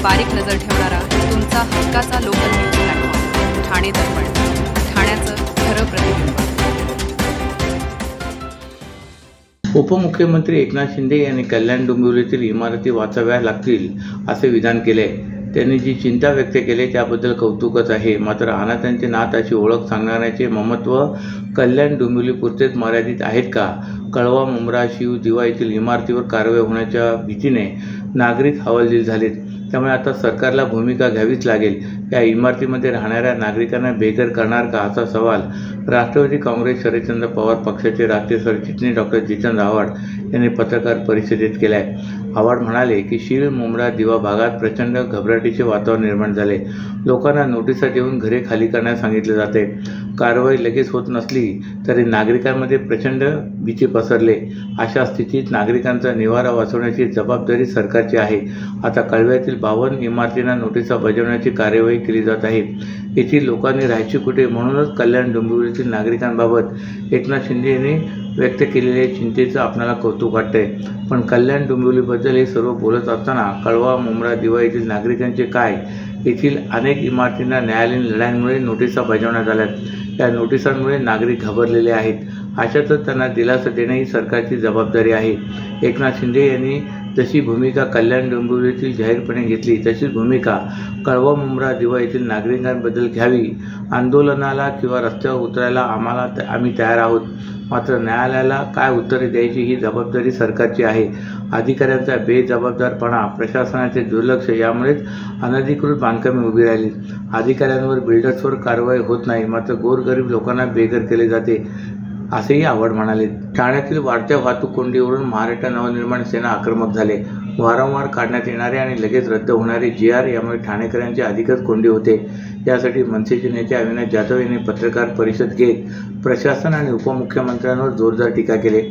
बारीक नजर ठेवणारा तुमचा हक्काचा लोकल न्यूज प्लॅटफॉर्म ठाणे दर्पण, ठाण्याचं खरं प्रतिबिंब। उपमुख्यमंत्री एकनाथ शिंदे यांनी कल्याण डोंबिवलीतील इमारती वाचाव्या लागतील असे विधान केले। त्यांनी जी चिंता व्यक्त केली त्याबद्दल कौतुकच आहे। मात्र अनाथांचे नाथ अशी ओळख सांगण्याचे ममत्व कल्याण डोंबिवलीपुरतेच मर्यादित आहेत का? कळवा, मुंब्रा, शिव, दिवा येथील इमारतीवर कारवाई होण्याच्या भीतीने नागरिक हवालदिल झालेत। त्यामुळे आता सरकारला भूमिका घ्यावीच लागेल। या इमारतीमध्ये राहणाऱ्या नागरिकांना बेघर करणार का, असा सवाल राष्ट्रवादी काँग्रेस शरदचंद्र पवार पक्षाचे राष्ट्रीय सरचिटणीस डॉक्टर जितेंद्र आव्हाड यांनी पत्रकार परिषदेत केला आहे। आव्हाड म्हणाले की शीळ, मुंब्रा, दिवा भागात प्रचंड घबराटीचे वातावरण निर्माण झाले। लोकांना नोटिसा देऊन घरे खाली करण्यास सांगितले जाते। कारवाई लगेच होत नसली तरी नागरिकांमध्ये प्रचंड भीती पसरले। अशा स्थितीत नागरिकांचा निवारा वाचवण्याची जबाबदारी सरकारची आहे। आता कळव्यातील 52 इमारतींना नोटिसा बजावण्याची कार्यवाही केली जात आहे। येथील लोकांनी राहायची कुठे, म्हणूनच कल्याण डोंबिवलीतील नागरिकांबाबत एकनाथ शिंदे यांनी व्यक्त केलेल्या चिंतेचं आपल्याला कौतुक वाटतंय। पण कल्याण डोंबिवलीबद्दल हे सर्व बोलत असताना कळवा, मुंब्रा, दिवा येथील नागरिकांचे काय? येथील अनेक इमारतींना न्यायालयीन लढाईमुळे नोटिसा बजावण्यात आल्यात। या नोटिसांमुळे नागरिक घाबरलेले आहेत। अशातच त्यांना दिलासा देणे ही सरकारची जबाबदारी आहे। एकनाथ शिंदे यांनी जशी भूमिका कल्याण डोंबिवलीतील जाहीरपणे घेतली तशीच भूमिका कळवा, मुंब्रा, दिवा येथील नागरिकांबद्दल घ्यावी। आंदोलनाला किंवा रस्त्यावर उतरायला आम्ही तयार आहोत। मात्र न्यायालयाला काय उत्तरे द्यायची ही जबाबदारी सरकारची आहे। अधिकाऱ्यांचा बेजबाबदारपणा, प्रशासनाचे दुर्लक्ष यामुळेच अनधिकृत बांधकामे उभी राहिली। अधिकाऱ्यांवर, बिल्डर्सवर कारवाई होत नाही, मात्र गोरगरीब लोकांना बेघर केले जाते, असेही आव्हाड म्हणाले। ठाण्यातील वाढत्या वाहतूक कोंडीवरून महाराष्ट्र नवनिर्माण सेना आक्रमक झाले। वारंवार काढण्यात येणारे आणि लगेच रद्द होणारे GR यामुळे ठाणेकरांची अधिकच कोंडी होते। यासाठी मनसेचे नेते अविनाश जाधव यांनी पत्रकार परिषद घेत प्रशासन आणि उपमुख्यमंत्र्यांवर जोरदार टीका केली।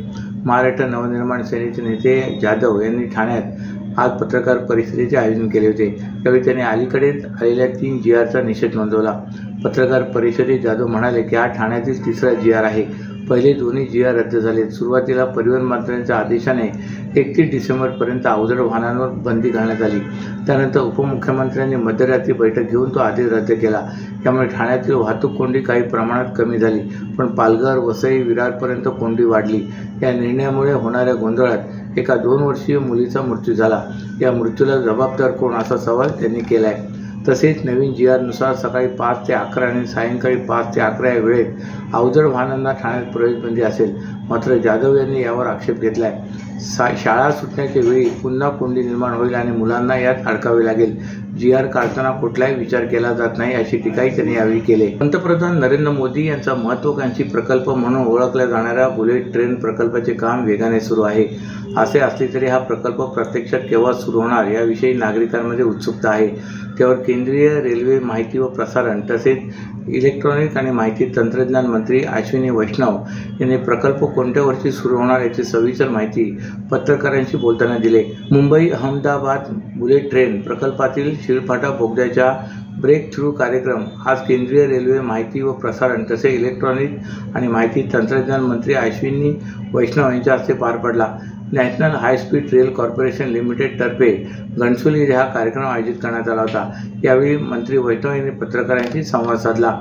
महाराष्ट्र नवनिर्माण सेनेचे नेते जाधव यांनी ठाण्यात आज पत्रकार परिषदेचे आयोजन केले होते। यावेळी त्यांनी अलीकडेच आलेल्या 3 GRचा निषेध नोंदवला। पत्रकार परिषदेत जाधव म्हणाले की हा ठाण्यातील 3रा GR आहे। पहिले दोन्ही GR रद्द झाले। सुरुवातीला परिवहन मंत्र्यांच्या आदेशाने 31 डिसेंबरपर्यंत अवजड वाहनांवर बंदी घालण्यात आली। त्यानंतर उपमुख्यमंत्र्यांनी मध्यरात्री बैठक घेऊन तो आदेश रद्द केला। त्यामुळे ठाण्यातील वाहतूक कोंडी काही प्रमाणात कमी झाली, पण पालघर, वसई, विरारपर्यंत कोंडी वाढली। या निर्णयामुळे होणाऱ्या गोंधळात एका 2 वर्षीय मुलीचा मृत्यू झाला। या मृत्यूला जबाबदार कोण, असा सवाल त्यांनी केला आहे। तसेच नवीन GR नुसार सकाळी 5 ते 11 आणि सायंकाळी 5 ते 11 या वेळेत अवजड वाहनांना ठाण्यात प्रवेशबंदी असेल। मात्र जाधव यांनी यावर आक्षेप घेतला आहे। शाळा सुटण्याच्या वेळी पुन्हा कोंडी निर्माण होईल आणि मुलांना यात अडकावे लागेल। GR काढताना कुठलाही विचार केला जात नाही, अशी टीकाही त्यांनी यावेळी केली। पंतप्रधान नरेंद्र मोदी यांचा महत्त्वाकांक्षी प्रकल्प म्हणून ओळखल्या जाणाऱ्या बुलेट ट्रेन प्रकल्पाचे काम वेगाने सुरू आहे। असे असले तरी हा प्रकल्प प्रत्यक्षात केव्हा सुरू होणार याविषयी नागरिकांमध्ये उत्सुकता आहे। त्यावर केंद्रीय रेल्वे, माहिती व प्रसारण तसेच इलेक्ट्रॉनिक आणि माहिती तंत्रज्ञान मंत्री अश्विनी वैष्णव यांनी प्रकल्प कोणत्या वर्षी सुरू होणार याची सविस्तर माहिती पत्रकारांशी बोलताना दिली। मुंबई अहमदाबाद बुलेट ट्रेन प्रकल्पातील शिळफाटा बोगद्याच्या ब्रेक थ्रू कार्यक्रम आज केंद्रीय रेल्वे, माहिती व प्रसारण तसेच इलेक्ट्रॉनिक आणि माहिती तंत्रज्ञान मंत्री अश्विनी वैष्णव यांच्या हस्ते पार पडला। National high speed rail corporation limited तर्फे घणसोली येथे हा कार्यक्रम आयोजित करण्यात आला होता। यावेळी मंत्री वैष्णव यांनी पत्रकारांशी संवाद साधला।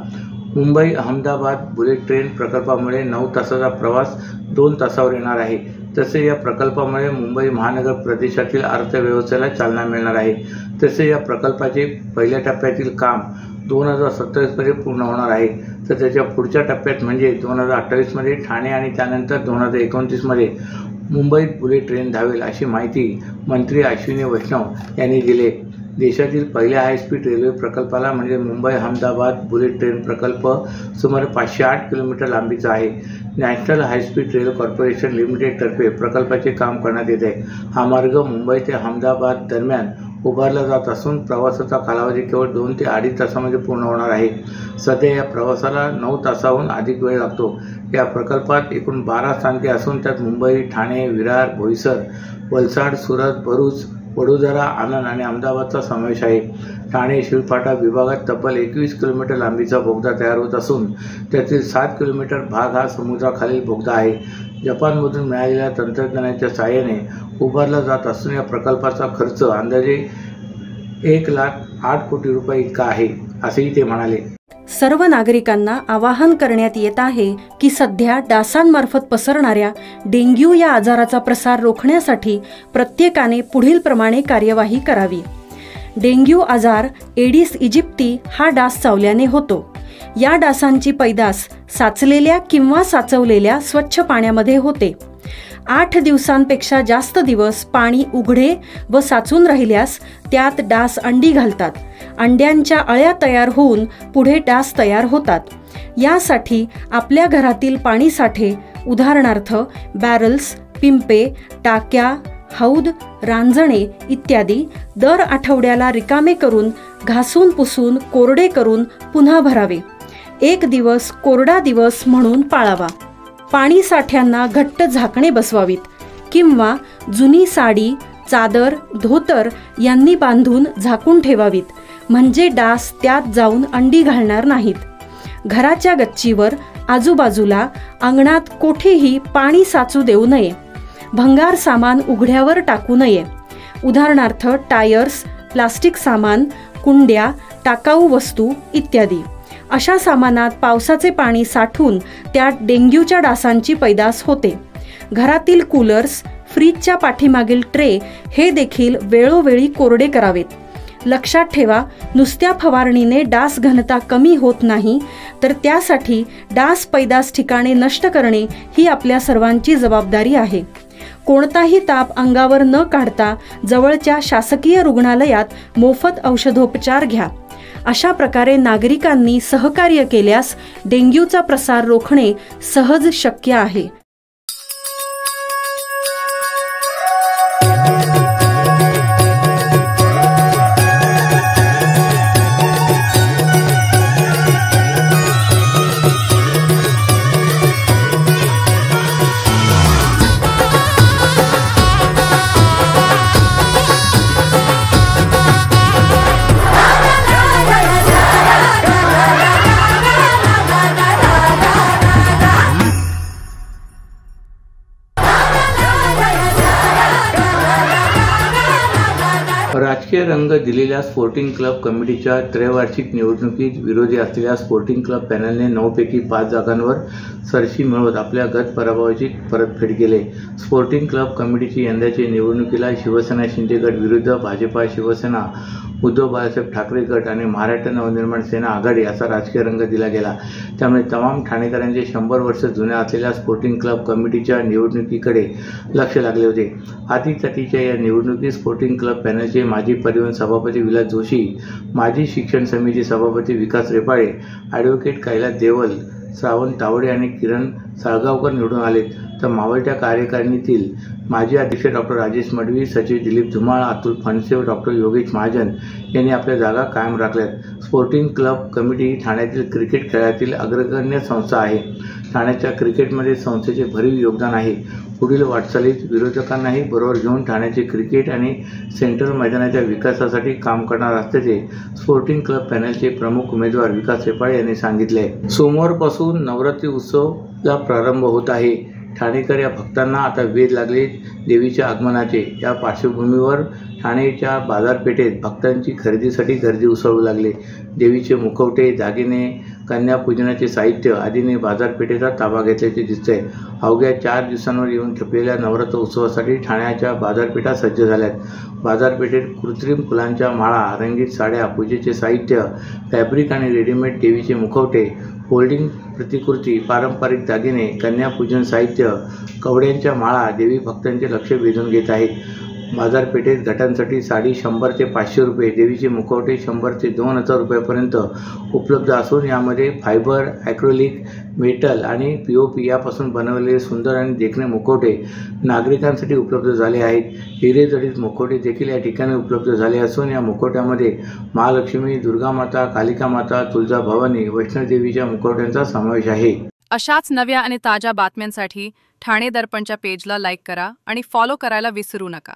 मुंबई अहमदाबाद बुलेट ट्रेन प्रकल्पामुळे 9 तासाचा प्रवास 2 तासावर येणार आहे। तसे या प्रकल्पामुळे मुंबई महानगर प्रदेशातील अर्थव्यवस्थेला चालना मिळणार आहे। तसे या प्रकल्पाचे पहिल्या टप्प्यातील काम 2027 मध्ये पूर्ण होणार आहे, तर त्याच्या पुढच्या टप्प्यात म्हणजे 2028 मध्ये ठाणे आणि त्यानंतर 2029 मध्ये मुंबईत बुलेट ट्रेन धावेल, अशी माहिती मंत्री अश्विनी वैष्णव यांनी दिली। देशातील पहिल्या हायस्पीड रेल्वे प्रकल्पाला म्हणजे मुंबई अहमदाबाद बुलेट ट्रेन प्रकल्प सुमारे 508 किलोमीटर लांबीचा आहे। National high speed rail corporation limited तर्फे प्रकल्पाचे काम करण्यात येत आहे। हा मार्ग मुंबई ते अहमदाबाद दरम्यान उभारला जात असून प्रवासाचा कालावधी केवळ 2 ते 2.5 तासामध्ये पूर्ण होणार आहे। सध्या या प्रवासाला 9 तासाहून अधिक वेळ लागतो। या प्रकल्पात एकूण 12 स्थानके असून त्यात मुंबई, ठाणे, विरार, बोईसर, वलसाड, सुरत, भरूच, वडोदरा, आनंद आणि अहमदाबादचा समावेश आहे। ठाणे शिळफाटा विभागात तब्बल 21 किलोमीटर लांबीचा बोगदा तयार होत असून त्यातील 7 किलोमीटर भाग हा समुद्राखालील बोगदा आहे। जपानमधून मिळालेल्या तंत्रज्ञानाच्या सहाय्याने उभारला जात असून या प्रकल्पाचा खर्च अंदाजे 1,08 कोटी रुपये इतका आहे, असेही ते म्हणाले. सर्व नागरिकांना आवाहन करण्यात येत आहे की सध्या डासांमार्फत पसरणाऱ्या डेंग्यू या आजाराचा प्रसार रोखण्यासाठी प्रत्येकाने पुढीलप्रमाणे कार्यवाही करावी. डेंग्यू आजार एडिस इजिप्ती हा डास चावल्याने होतो. या डासांची पैदास साचलेल्या किंवा साचवलेल्या स्वच्छ पाण्यामध्ये होते. 8 दिवसांपेक्षा जास्त दिवस पाणी उघडे व साचून राहिल्यास त्यात डास अंडी घालतात. अंड्यांच्या अळ्या तयार होऊन पुढे डास तयार होतात. यासाठी आपल्या घरातील पाणी साठे, उदाहरणार्थ बॅरल्स, पिंपे, टाक्या, हौद, रांजणे इत्यादी दर आठवड्याला रिकामे करून घासून पुसून कोरडे करून पुन्हा भरावे. 1 दिवस कोरडा दिवस म्हणून पाळावा. पाणी साठ्यांना घट्ट झाकणे बसवावीत किंवा जुनी साडी, चादर, धोतर यांनी बांधून झाकून ठेवावीत, म्हणजे डास त्यात जाऊन अंडी घालणार नाहीत. घराच्या गच्चीवर, आजूबाजूला, अंगणात कोठेही पाणी साचू देऊ नये. भंगार सामान उघड्यावर टाकू नये. उदाहरणार्थ टायर्स, प्लास्टिक सामान, कुंड्या, टाकाऊ वस्तू इत्यादी. अशा सामानात पावसाचे पाणी साठून त्यात डेंग्यूच्या डासांची पैदास होते. घरातील कूलर्स, फ्रीजच्या पाठीमागील ट्रे हे देखील वेळोवेळी कोरडे करावेत. लक्षात ठेवा, नुसत्या फवारणीने डास घनता कमी होत नाही, तर त्यासाठी डास पैदास ठिकाणे नष्ट करणे ही आपल्या सर्वांची जबाबदारी आहे. कोणताही ताप अंगावर न काढता जवळच्या शासकीय रुग्णालयात मोफत औषधोपचार घ्या. अशा प्रकारे नागरिकांनी सहकार्य केल्यास डेंग्यूचा प्रसार रोखणे सहज शक्य आहे. राजकीय रंग दिलेल्या स्पोर्टिंग क्लब कमिटीच्या त्रैवार्षिक निवडणुकीत विरोधी असलेल्या स्पोर्टिंग क्लब पॅनलने 9 पैकी 5 जागांवर सरशी मिळवत आपल्या गत पराभवाची परतफेड केली. स्पोर्टिंग क्लब कमिटीची यंदाच्या निवडणुकीला शिवसेना शिंदे गट विरुद्ध भाजपा, शिवसेना, उद्धव बाळासाहेब ठाकरे गट आणि महाराष्ट्र नवनिर्माण सेना आघाडी असा राजकीय रंग दिला गेला. त्यामुळे तमाम ठाणेकरांचे 100 वर्ष जुन्या असलेल्या स्पोर्टिंग क्लब कमिटीच्या निवडणुकीकडे लक्ष लागले होते. अटीतटीच्या या निवडणुकीत स्पोर्टिंग क्लब पॅनलचे माजी परिवहन सभापती विलास जोशी, माजी शिक्षण समिती सभापती विकास रेपाळे, ॲडव्होकेट कैलास देवल, श्रावण तावडे आणि किरण साळगावकर निवडून आले. तर मावळत्या कार्यकारिणीतील माजी अध्यक्ष डॉक्टर राजेश मडवी, सचिव दिलीप धुमाळ, अतुल फणसे व डॉक्टर योगेश महाजन यांनी आपल्या जागा कायम राखल्यात. स्पोर्टिंग क्लब कमिटी ही ठाण्यातील क्रिकेट खेळातील अग्रगण्य संस्था आहे. ठाण्याच्या क्रिकेटमध्ये संस्थेचे भरीव योगदान आहे. पुढील वाटचालीत विरोधकांनाही बरोबर घेऊन ठाण्याचे क्रिकेट आणि सेंट्रल मैदानाच्या विकासासाठी काम करणार असल्याचे स्पोर्टिंग क्लब पॅनलचे प्रमुख उमेदवार विकास रेपाळे यांनी सांगितले. सोमवारपासून नवरात्री उत्सवला प्रारंभ होत आहे. ठाणेकर या भक्तांना आता वेध लागले देवीच्या आगमनाचे. या पार्श्वभूमीवर ठाणेच्या बाजारपेठेत भक्तांची खरेदीसाठी गर्दी उसळू लागली. देवीचे मुखवटे, दागिने, कन्यापूजनाचे साहित्य आदीने बाजारपेठेचा ताबा घेतल्याचे दिसते. अवघ्या 4 दिवसांवर येऊन ठेपलेल्या नवरात्र उत्सवासाठी ठाण्याच्या बाजारपेठा सज्ज झाल्यात. बाजारपेठेत कृत्रिम फुलांच्या माळा, रंगीत साड्या, पूजेचे साहित्य, फॅब्रिक आणि रेडीमेड देवीचे मुखवटे, फोल्डिंग प्रतिकृती, पारंपरिक दागिने, कन्यापूजन साहित्य, कवड्यांच्या माळा देवी भक्तांचे लक्ष वेधून घेत आहेत. बाजारपेठेत घटांसाठी साडी 100 ते 500 रुपये, देवीचे मुखवटे 100 ते 2000 रुपयापर्यंत उपलब्ध असून यामध्ये फायबर, ॲक्रेलिक, मेटल आणि POP यापासून बनवलेले सुंदर आणि देखणे मुखवटे नागरिकांसाठी उपलब्ध झाले आहेत. हिरेजडित मुखवटे देखील या ठिकाणी उपलब्ध झाले असून या मुखवट्यामध्ये महालक्ष्मी, दुर्गामाता, कालिका माता, तुळजाभवानी, वैष्णोदेवीच्या मुखवट्यांचा समावेश आहे. अशाच नव्या आणि ताज्या बातम्यांसाठी ठाणे दर्पणच्या पेजला लाईक करा आणि फॉलो करायला विसरू नका.